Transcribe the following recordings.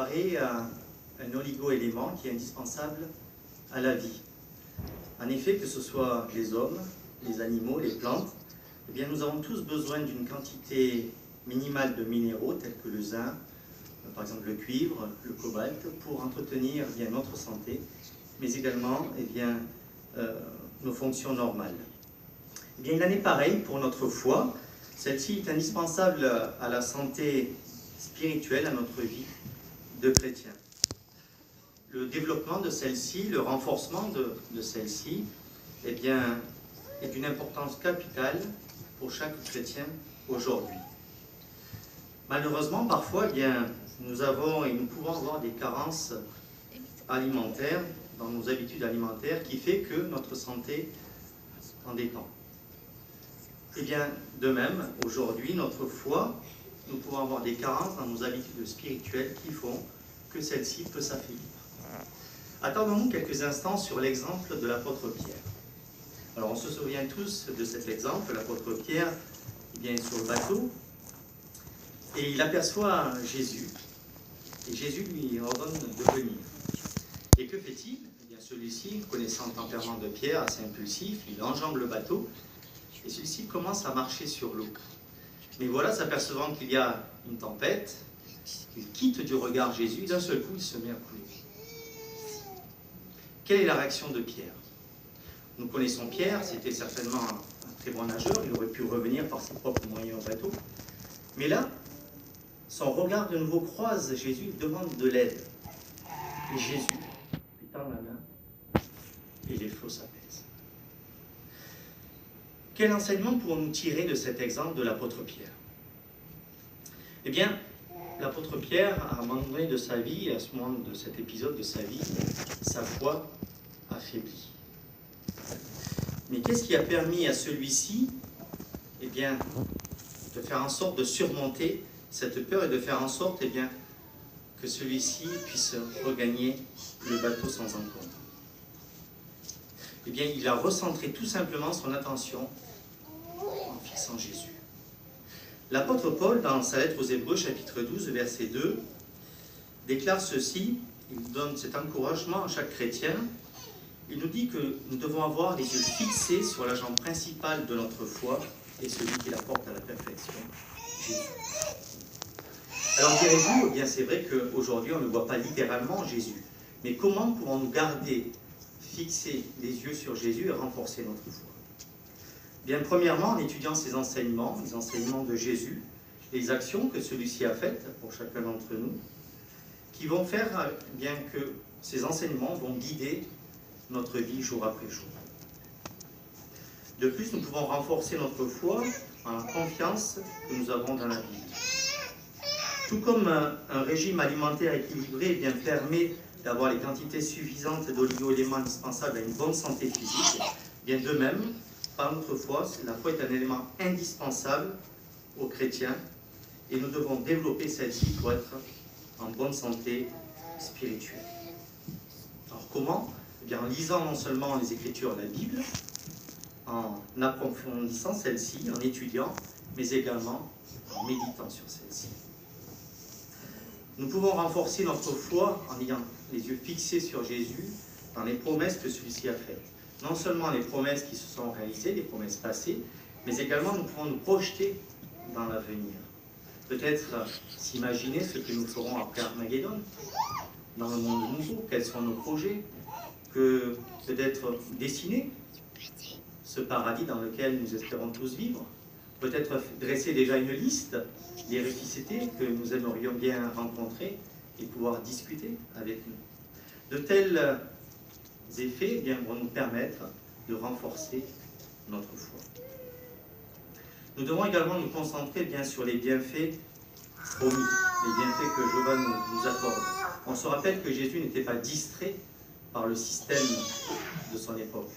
Un oligo-élément qui est indispensable à la vie. En effet, que ce soit les hommes, les animaux, les plantes, eh bien, nous avons tous besoin d'une quantité minimale de minéraux tels que le zinc, par exemple le cuivre, le cobalt, pour entretenir bien notre santé, mais également nos fonctions normales. Eh bien, il en est pareil pour notre foi. Celle-ci est indispensable à la santé spirituelle, à notre vie de chrétien. Le développement de celle-ci, le renforcement de celle-ci, eh bien, est d'une importance capitale pour chaque chrétien aujourd'hui. Malheureusement, parfois, eh bien, nous pouvons avoir des carences alimentaires dans nos habitudes alimentaires qui fait que notre santé en dépend. Eh bien, de même, aujourd'hui, notre foi, nous pouvons avoir des carences dans nos habitudes spirituelles qui font que celle-ci peut s'affaiblir. Attendons-nous quelques instants sur l'exemple de l'apôtre Pierre. Alors, on se souvient tous de cet exemple. L'apôtre Pierre est sur le bateau et il aperçoit Jésus. Et Jésus lui ordonne de venir. Et que fait-il? Eh bien, celui-ci, connaissant le tempérament de Pierre, assez impulsif, il enjambe le bateau et celui-ci commence à marcher sur l'eau. Mais voilà, s'apercevant qu'il y a une tempête, il quitte du regard Jésus, d'un seul coup, il se met à couler. Quelle est la réaction de Pierre? Nous connaissons Pierre, c'était certainement un très bon nageur, il aurait pu revenir par ses propres moyens au bateau. Mais là, son regard de nouveau croise Jésus, il demande de l'aide. Et Jésus lui tend la main et les flots s'apaisent. Quel enseignement pouvons-nous tirer de cet exemple de l'apôtre Pierre? Eh bien, l'apôtre Pierre, à un moment donné de sa vie, à ce moment de cet épisode de sa vie, sa foi affaiblit. Mais qu'est-ce qui a permis à celui-ci, eh bien, de faire en sorte de surmonter cette peur et de faire en sorte, eh bien, que celui-ci puisse regagner le bateau sans encombre? Eh bien, il a recentré tout simplement son attention en fixant Jésus. L'apôtre Paul, dans sa lettre aux Hébreux, chapitre 12, verset 2, déclare ceci, il donne cet encouragement à chaque chrétien. Il nous dit que nous devons avoir les yeux fixés sur l'agent principal de notre foi et celui qui la porte à la perfection, Jésus. Alors direz-vous, eh bien c'est vrai qu'aujourd'hui on ne voit pas littéralement Jésus, mais comment pourrons-nous garder fixer les yeux sur Jésus et renforcer notre foi? Bien, premièrement, en étudiant ses enseignements, les enseignements de Jésus, les actions que celui-ci a faites pour chacun d'entre nous, qui vont faire bien que ces enseignements vont guider notre vie jour après jour. De plus, nous pouvons renforcer notre foi en la confiance que nous avons dans la Bible. Tout comme un régime alimentaire équilibré eh bien, permet d'avoir les quantités suffisantes d'oligo-éléments indispensables à une bonne santé physique, bien de même, par notre foi, la foi est un élément indispensable aux chrétiens et nous devons développer celle-ci pour être en bonne santé spirituelle. Alors comment? Eh bien, en lisant non seulement les Écritures de la Bible, en approfondissant celle-ci, en étudiant, mais également en méditant sur celle-ci. Nous pouvons renforcer notre foi en ayant les yeux fixés sur Jésus dans les promesses que celui-ci a faites. Non seulement les promesses qui se sont réalisées, les promesses passées, mais également nous pouvons nous projeter dans l'avenir. Peut-être s'imaginer ce que nous ferons après Armageddon, dans le monde nouveau, quels sont nos projets, que peut-être dessiner ce paradis dans lequel nous espérons tous vivre, peut-être dresser déjà une liste des ressuscités que nous aimerions bien rencontrer et pouvoir discuter avec nous. De tels effets eh bien, vont nous permettre de renforcer notre foi. Nous devons également nous concentrer bien sur les bienfaits promis, les bienfaits que Jéhovah nous accorde. On se rappelle que Jésus n'était pas distrait par le système de son époque.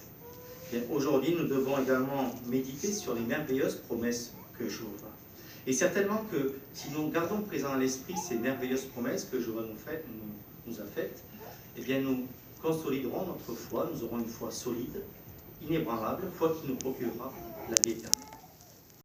Aujourd'hui, nous devons également méditer sur les merveilleuses promesses que Jéhovah. Et certainement que si nous gardons présent à l'esprit ces merveilleuses promesses que Jéhovah nous a faites, eh bien nous consoliderons notre foi, nous aurons une foi solide, inébranlable, foi qui nous procurera la vie éternelle.